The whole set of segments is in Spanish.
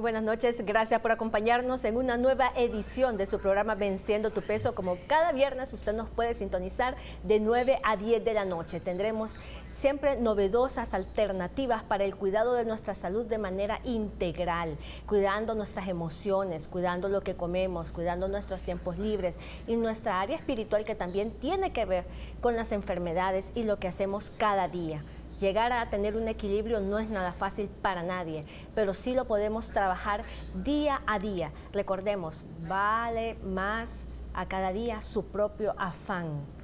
buenas noches. Gracias por acompañarnos en una nueva edición de su programa Venciendo tu Peso. Como cada viernes usted nos puede sintonizar de 9 a 10 de la noche. Tendremos siempre novedosas alternativas para el cuidado de nuestra salud de manera integral, cuidando nuestras emociones, cuidando lo que comemos, cuidando nuestros tiempos libres y nuestra área espiritual, que también tiene que ver con las enfermedades y lo que hacemos cada día. Llegar a tener un equilibrio no es nada fácil para nadie, pero sí lo podemos trabajar día a día. Recordemos, vale más a cada día su propio afán.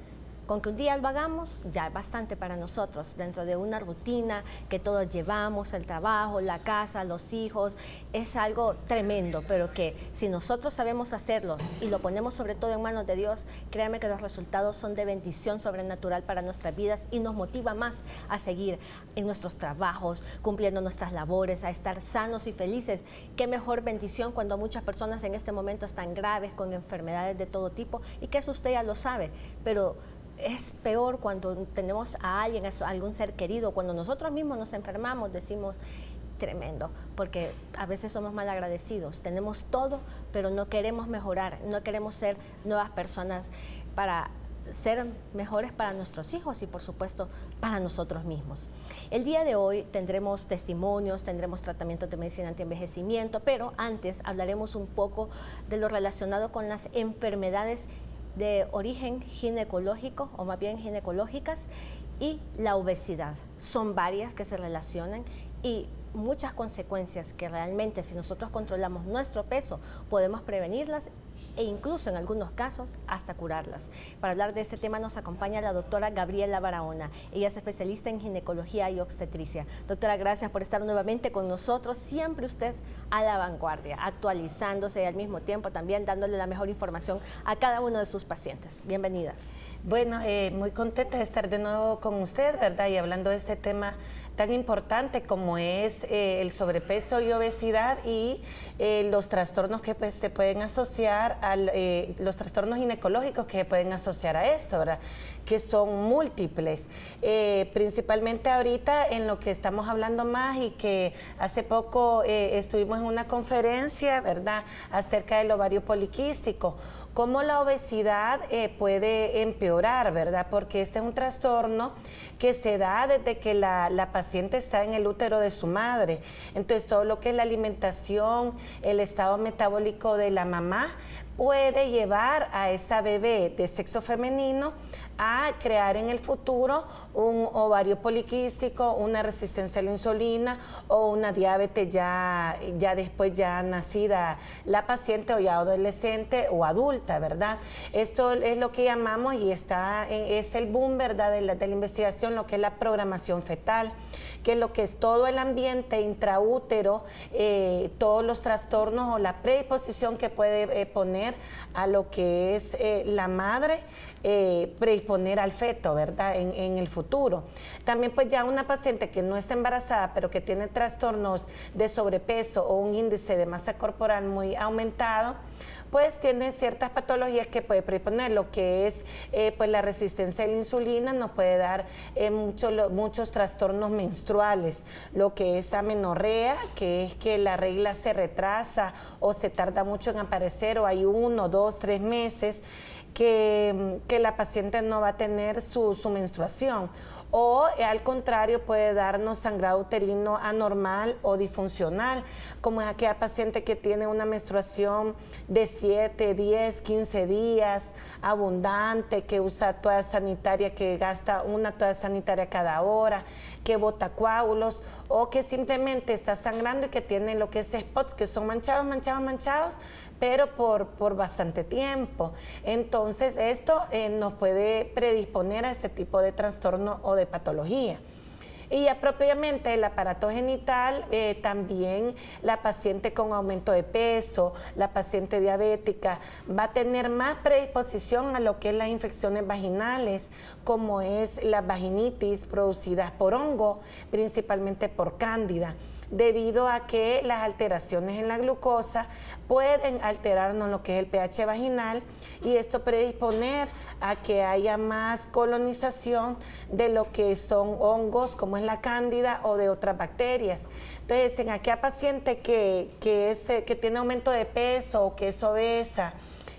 Con que un día lo hagamos, ya es bastante para nosotros, dentro de una rutina que todos llevamos, el trabajo, la casa, los hijos, es algo tremendo, pero que si nosotros sabemos hacerlo y lo ponemos sobre todo en manos de Dios, créanme que los resultados son de bendición sobrenatural para nuestras vidas y nos motiva más a seguir en nuestros trabajos, cumpliendo nuestras labores, a estar sanos y felices. Qué mejor bendición cuando muchas personas en este momento están graves, con enfermedades de todo tipo, y que eso usted ya lo sabe, pero es peor cuando tenemos a alguien, a algún ser querido. Cuando nosotros mismos nos enfermamos, decimos tremendo, porque a veces somos mal agradecidos. Tenemos todo, pero no queremos mejorar, no queremos ser nuevas personas para ser mejores para nuestros hijos y por supuesto para nosotros mismos. El día de hoy tendremos testimonios, tendremos tratamientos de medicina antienvejecimiento, pero antes hablaremos un poco de lo relacionado con las enfermedades de origen ginecológico, o más bien ginecológicas, y la obesidad. Son varias que se relacionan y muchas consecuencias que realmente, si nosotros controlamos nuestro peso, podemos prevenirlas e incluso en algunos casos hasta curarlas. Para hablar de este tema nos acompaña la doctora Gabriela Barahona. Ella es especialista en ginecología y obstetricia. Doctora, gracias por estar nuevamente con nosotros. Siempre usted a la vanguardia, actualizándose y al mismo tiempo también dándole la mejor información a cada uno de sus pacientes. Bienvenida. Bueno, muy contenta de estar de nuevo con usted, ¿verdad? Y hablando de este tema tan importante como es el sobrepeso y obesidad y los trastornos que pues, se pueden asociar a los trastornos ginecológicos que se pueden asociar a esto, ¿verdad? Que son múltiples. Principalmente ahorita en lo que estamos hablando más y que hace poco estuvimos en una conferencia, ¿verdad? Acerca del ovario poliquístico. Cómo la obesidad puede empeorar, ¿verdad? Porque este es un trastorno que se da desde que la paciente está en el útero de su madre. Entonces, todo lo que es la alimentación, el estado metabólico de la mamá, puede llevar a esa bebé de sexo femenino a crear en el futuro un ovario poliquístico, una resistencia a la insulina o una diabetes ya después ya nacida la paciente o ya adolescente o adulta, ¿verdad? Esto es lo que llamamos y es el boom, ¿verdad? De la investigación, lo que es la programación fetal, que es lo que es todo el ambiente intraútero, todos los trastornos o la predisposición que puede poner a lo que es la madre, predisponer al feto, ¿verdad? En el futuro. También pues ya una paciente que no está embarazada pero que tiene trastornos de sobrepeso o un índice de masa corporal muy aumentado, pues tiene ciertas patologías que puede predisponer, lo que es pues la resistencia a la insulina, nos puede dar muchos trastornos menstruales, lo que es amenorrea, que es que la regla se retrasa o se tarda mucho en aparecer o hay 1, 2, 3 meses que la paciente no va a tener su menstruación. O al contrario puede darnos sangrado uterino anormal o disfuncional, como es aquella paciente que tiene una menstruación de 7, 10, 15 días, abundante, que usa toalla sanitaria, que gasta una toalla sanitaria cada hora, que bota coágulos o que simplemente está sangrando y que tiene lo que es spots, que son manchados, pero por bastante tiempo. Entonces esto nos puede predisponer a este tipo de trastorno o de patología. Y ya propiamente el aparato genital, también la paciente con aumento de peso, la paciente diabética, va a tener más predisposición a lo que es las infecciones vaginales, como es la vaginitis producidas por hongo, principalmente por cándida, debido a que las alteraciones en la glucosa pueden alterarnos lo que es el pH vaginal y esto predisponer a que haya más colonización de lo que son hongos, como es la cándida o de otras bacterias. Entonces, en aquella paciente que tiene aumento de peso o que es obesa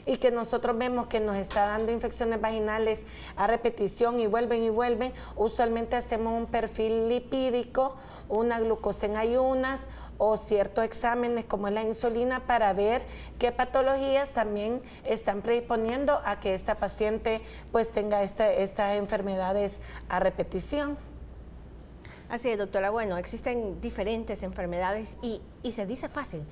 y que nosotros vemos que nos está dando infecciones vaginales a repetición y vuelven, usualmente hacemos un perfil lipídico, una glucosa en ayunas o ciertos exámenes como es la insulina para ver qué patologías también están predisponiendo a que esta paciente pues tenga estas enfermedades a repetición. Así es, doctora. Bueno, existen diferentes enfermedades y se dice fácil,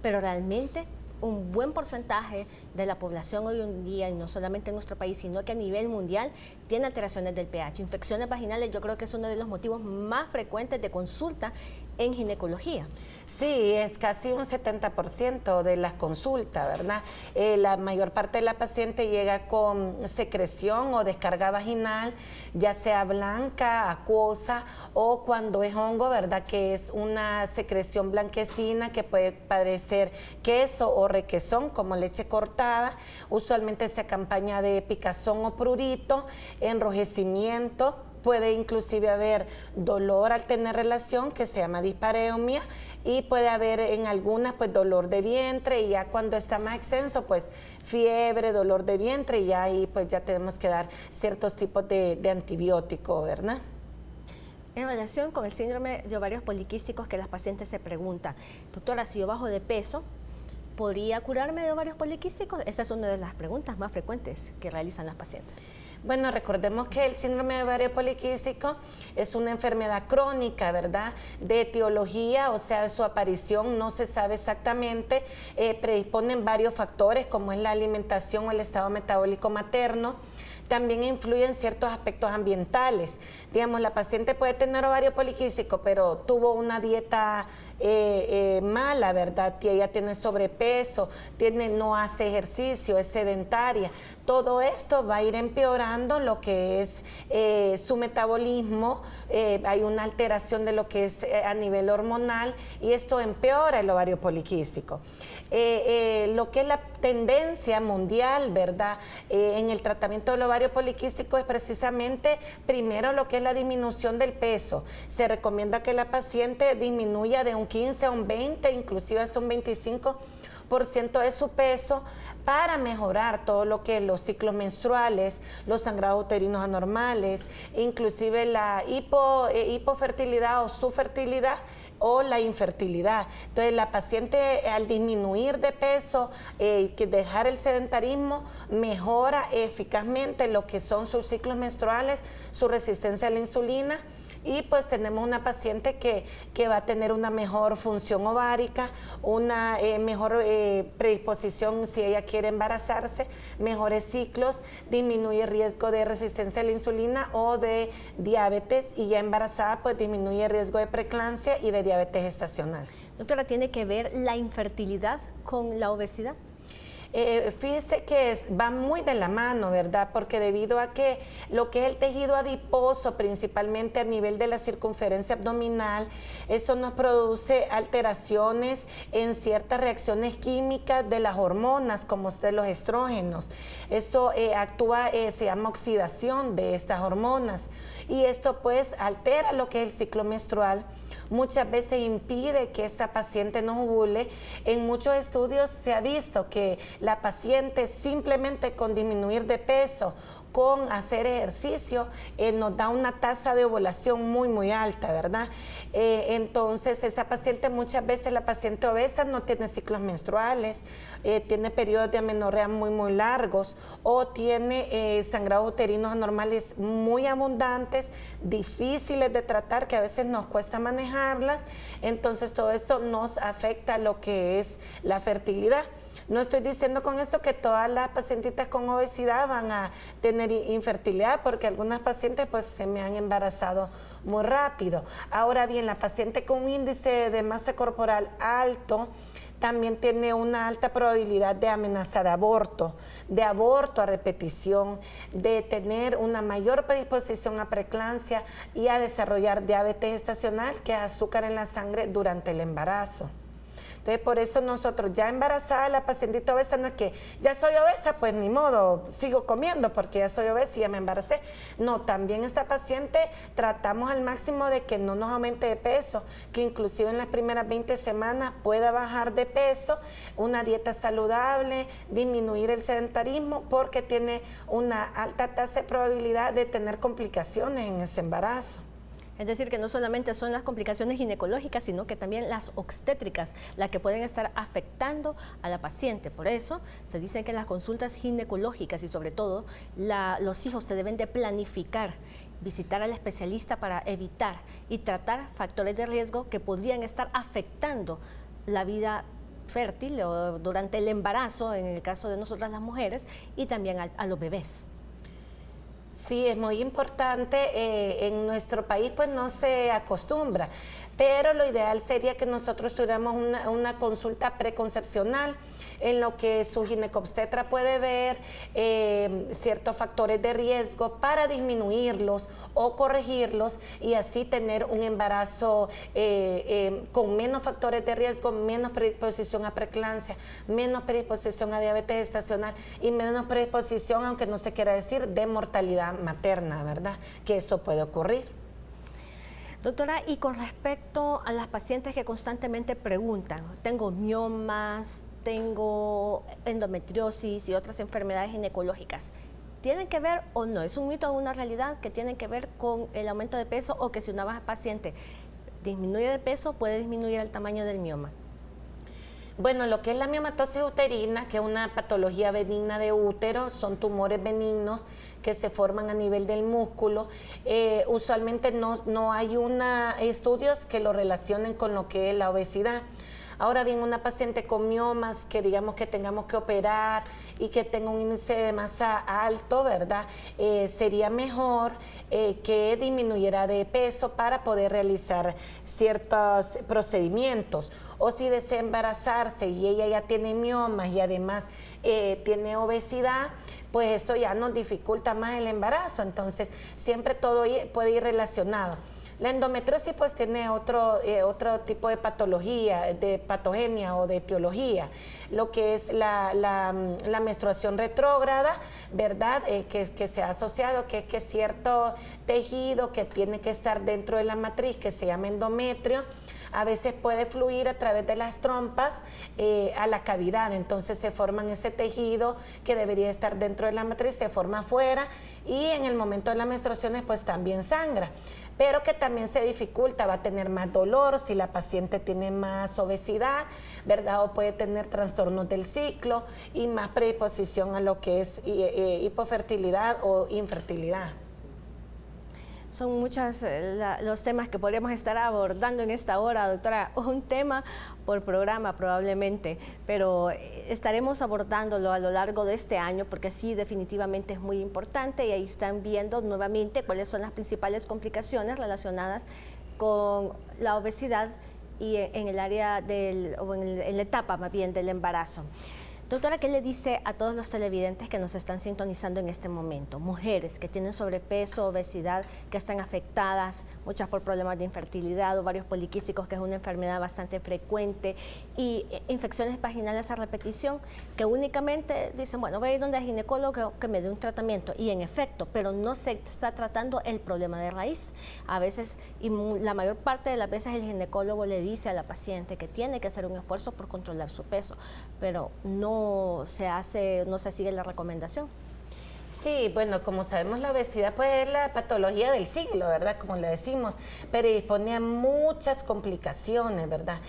pero realmente un buen porcentaje de la población hoy en día, y no solamente en nuestro país, sino que a nivel mundial, tiene alteraciones del pH. Infecciones vaginales yo creo que es uno de los motivos más frecuentes de consulta en ginecología. Sí, es casi un 70% de las consultas, ¿verdad? La mayor parte de la paciente llega con secreción o descarga vaginal, ya sea blanca, acuosa, o cuando es hongo, ¿verdad? Que es una secreción blanquecina que puede parecer queso o requesón, como leche cortada. Usualmente se acompaña de picazón o prurito, enrojecimiento. Puede inclusive haber dolor al tener relación, que se llama dispareumia, y puede haber en algunas pues dolor de vientre, y ya cuando está más extenso pues fiebre, dolor de vientre, y ya ahí pues ya tenemos que dar ciertos tipos de antibiótico, ¿verdad? En relación con el síndrome de ovarios poliquísticos, que las pacientes se preguntan, doctora, si yo bajo de peso, ¿podría curarme de ovarios poliquísticos? Esa es una de las preguntas más frecuentes que realizan las pacientes. Bueno, recordemos que el síndrome de ovario poliquístico es una enfermedad crónica, ¿verdad? De etiología, o sea, de su aparición no se sabe exactamente, predisponen varios factores como es la alimentación o el estado metabólico materno. También influyen ciertos aspectos ambientales. Digamos, la paciente puede tener ovario poliquístico, pero tuvo una dieta mala, ¿verdad? Ella tiene sobrepeso, no hace ejercicio, es sedentaria. Todo esto va a ir empeorando lo que es su metabolismo, hay una alteración de lo que es a nivel hormonal, y esto empeora el ovario poliquístico. Lo que es la tendencia mundial, ¿verdad? En el tratamiento del ovario poliquístico es precisamente primero lo que es la disminución del peso. Se recomienda que la paciente disminuya de un 15 a un 20, inclusive hasta un 25% de su peso, para mejorar todo lo que es los ciclos menstruales, los sangrados uterinos anormales, inclusive la hipofertilidad o subfertilidad o la infertilidad. Entonces la paciente al disminuir de peso, que dejar el sedentarismo, mejora eficazmente lo que son sus ciclos menstruales, su resistencia a la insulina, y pues tenemos una paciente que va a tener una mejor función ovárica, una mejor predisposición si ella quiere embarazarse, mejores ciclos, disminuye el riesgo de resistencia a la insulina o de diabetes, y ya embarazada pues disminuye el riesgo de preeclampsia y de diabetes gestacional. Doctora, ¿tiene que ver la infertilidad con la obesidad? Fíjese que va muy de la mano, ¿verdad? Porque debido a que lo que es el tejido adiposo, principalmente a nivel de la circunferencia abdominal, eso nos produce alteraciones en ciertas reacciones químicas de las hormonas, como de los estrógenos. Eso actúa, se llama oxidación de estas hormonas, y esto pues altera lo que es el ciclo menstrual. Muchas veces impide que esta paciente no ovule. En muchos estudios se ha visto que la paciente simplemente con disminuir de peso, con hacer ejercicio, nos da una tasa de ovulación muy alta, ¿verdad? Entonces esa paciente, muchas veces la paciente obesa no tiene ciclos menstruales, tiene periodos de amenorrea muy largos, o tiene sangrados uterinos anormales muy abundantes, difíciles de tratar, que a veces nos cuesta manejarlas. Entonces todo esto nos afecta lo que es la fertilidad. No estoy diciendo con esto que todas las pacientitas con obesidad van a tener infertilidad, porque algunas pacientes pues se me han embarazado muy rápido. Ahora bien, la paciente con un índice de masa corporal alto también tiene una alta probabilidad de amenaza de aborto a repetición, de tener una mayor predisposición a preeclampsia y a desarrollar diabetes gestacional, que es azúcar en la sangre durante el embarazo. Entonces, por eso nosotros ya embarazada, la pacientita obesa, no es que ya soy obesa, pues ni modo, sigo comiendo porque ya soy obesa y ya me embaracé. No, también esta paciente tratamos al máximo de que no nos aumente de peso, que inclusive en las primeras 20 semanas pueda bajar de peso, una dieta saludable, disminuir el sedentarismo, porque tiene una alta tasa de probabilidad de tener complicaciones en ese embarazo. Es decir, que no solamente son las complicaciones ginecológicas, sino que también las obstétricas, las que pueden estar afectando a la paciente. Por eso se dice que en las consultas ginecológicas y sobre todo los hijos se deben de planificar, visitar al especialista para evitar y tratar factores de riesgo que podrían estar afectando la vida fértil o durante el embarazo, en el caso de nosotras las mujeres, y también a los bebés. Sí, es muy importante. En nuestro país pues no se acostumbra, pero lo ideal sería que nosotros tuviéramos una consulta preconcepcional en lo que su ginecobstetra puede ver ciertos factores de riesgo para disminuirlos o corregirlos y así tener un embarazo con menos factores de riesgo, menos predisposición a preeclampsia, menos predisposición a diabetes gestacional y menos predisposición, aunque no se quiera decir, de mortalidad materna, ¿verdad? Que eso puede ocurrir. Doctora, y con respecto a las pacientes que constantemente preguntan, tengo miomas, tengo endometriosis y otras enfermedades ginecológicas, ¿tienen que ver o no? ¿Es un mito o una realidad que tienen que ver con el aumento de peso o que si una paciente disminuye de peso puede disminuir el tamaño del mioma? Bueno, lo que es la miomatosis uterina, que es una patología benigna de útero, son tumores benignos que se forman a nivel del músculo. Usualmente no hay estudios que lo relacionen con lo que es la obesidad. Ahora bien, una paciente con miomas que digamos que tengamos que operar y que tenga un índice de masa alto, ¿verdad? Sería mejor que disminuyera de peso para poder realizar ciertos procedimientos. O si desea embarazarse y ella ya tiene miomas y además tiene obesidad, pues esto ya nos dificulta más el embarazo. Entonces, siempre todo puede ir relacionado. La endometriosis pues tiene otro tipo de patología, de patogenia o de etiología, lo que es la menstruación retrógrada, ¿verdad? Que se ha asociado, que es que cierto tejido que tiene que estar dentro de la matriz, que se llama endometrio, a veces puede fluir a través de las trompas a la cavidad, entonces se forman ese tejido que debería estar dentro de la matriz, se forma afuera y en el momento de las menstruaciones pues también sangra, pero que también se dificulta, va a tener más dolor si la paciente tiene más obesidad, ¿verdad? O puede tener trastornos del ciclo y más predisposición a lo que es hipofertilidad o infertilidad. Son muchos los temas que podríamos estar abordando en esta hora, doctora. Un tema por programa probablemente, pero estaremos abordándolo a lo largo de este año porque sí, definitivamente es muy importante y ahí están viendo nuevamente cuáles son las principales complicaciones relacionadas con la obesidad y en el área en la etapa más bien del embarazo. Doctora, ¿qué le dice a todos los televidentes que nos están sintonizando en este momento? Mujeres que tienen sobrepeso, obesidad, que están afectadas, muchas por problemas de infertilidad, ovarios poliquísticos, que es una enfermedad bastante frecuente, y infecciones vaginales a repetición, que únicamente dicen, bueno, voy a ir donde el ginecólogo que me dé un tratamiento, y en efecto, pero no se está tratando el problema de raíz. A veces, y la mayor parte de las veces el ginecólogo le dice a la paciente que tiene que hacer un esfuerzo por controlar su peso, pero no se sigue la recomendación. Sí, bueno, como sabemos, la obesidad pues es la patología del siglo, ¿verdad? Como le decimos, pero dispone a muchas complicaciones, ¿verdad?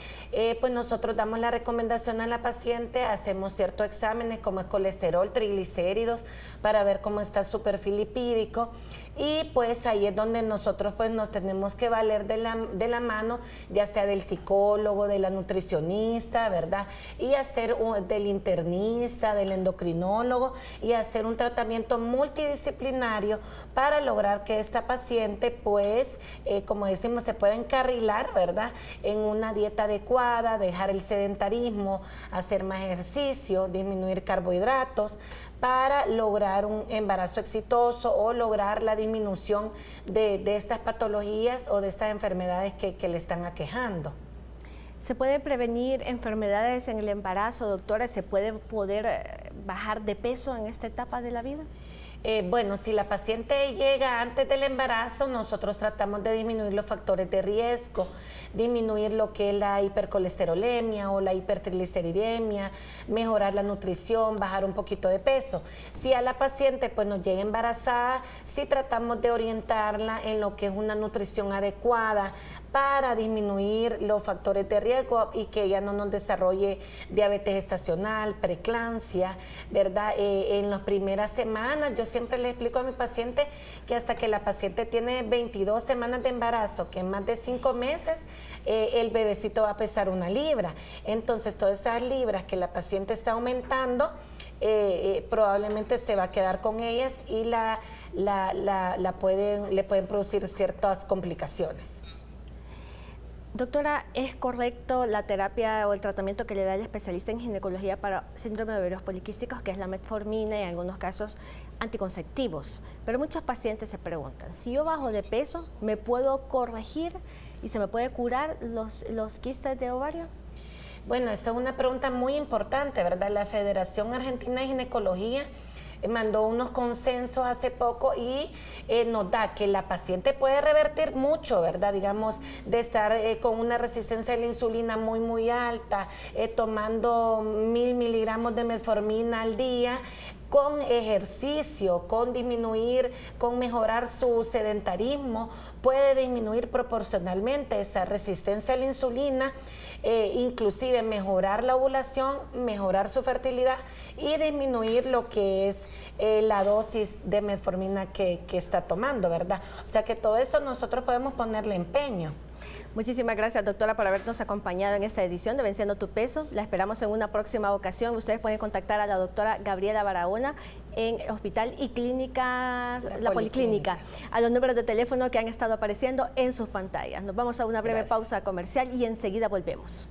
Pues nosotros damos la recomendación a la paciente, hacemos ciertos exámenes como es colesterol, triglicéridos, para ver cómo está su perfil lipídico. Y pues ahí es donde nosotros pues nos tenemos que valer de la mano, ya sea del psicólogo, de la nutricionista, ¿verdad? Y hacer del internista, del endocrinólogo y hacer un tratamiento multidisciplinario para lograr que esta paciente pues, como decimos, se pueda encarrilar, ¿verdad? En una dieta adecuada, dejar el sedentarismo, hacer más ejercicio, disminuir carbohidratos, para lograr un embarazo exitoso o lograr la disminución de estas patologías o de estas enfermedades que le están aquejando. ¿Se puede prevenir enfermedades en el embarazo, doctora? ¿Se puede poder bajar de peso en esta etapa de la vida? Bueno, si la paciente llega antes del embarazo, nosotros tratamos de disminuir los factores de riesgo, disminuir lo que es la hipercolesterolemia o la hipertrigliceridemia, mejorar la nutrición, bajar un poquito de peso. Si a la paciente pues nos llega embarazada, sí tratamos de orientarla en lo que es una nutrición adecuada para disminuir los factores de riesgo y que ella no nos desarrolle diabetes gestacional, preeclampsia, ¿verdad? En las primeras semanas, yo siempre le explico a mi paciente que hasta que la paciente tiene 22 semanas de embarazo, que en más de 5 meses, el bebecito va a pesar 1 libra. Entonces, todas esas libras que la paciente está aumentando, probablemente se va a quedar con ellas y le pueden producir ciertas complicaciones. Doctora, ¿es correcto la terapia o el tratamiento que le da el especialista en ginecología para síndrome de ovarios poliquísticos, que es la metformina y en algunos casos anticonceptivos? Pero muchos pacientes se preguntan, si yo bajo de peso, ¿me puedo corregir y se me puede curar los quistes de ovario? Bueno, esta es una pregunta muy importante, ¿verdad? La Federación Argentina de Ginecología mandó unos consensos hace poco y nos da que la paciente puede revertir mucho, ¿verdad? Digamos, de estar con una resistencia a la insulina muy alta, tomando 1000 miligramos de metformina al día, con ejercicio, con disminuir, con mejorar su sedentarismo, puede disminuir proporcionalmente esa resistencia a la insulina, inclusive mejorar la ovulación, mejorar su fertilidad y disminuir lo que es la dosis de metformina que está tomando, ¿verdad? O sea que todo eso nosotros podemos ponerle empeño. Muchísimas gracias, doctora, por habernos acompañado en esta edición de Venciendo tu Peso. La esperamos en una próxima ocasión. Ustedes pueden contactar a la doctora Gabriela Barahona en Hospital y Clínicas, la Policlínica, a los números de teléfono que han estado apareciendo en sus pantallas. Nos vamos a una breve pausa comercial y enseguida volvemos.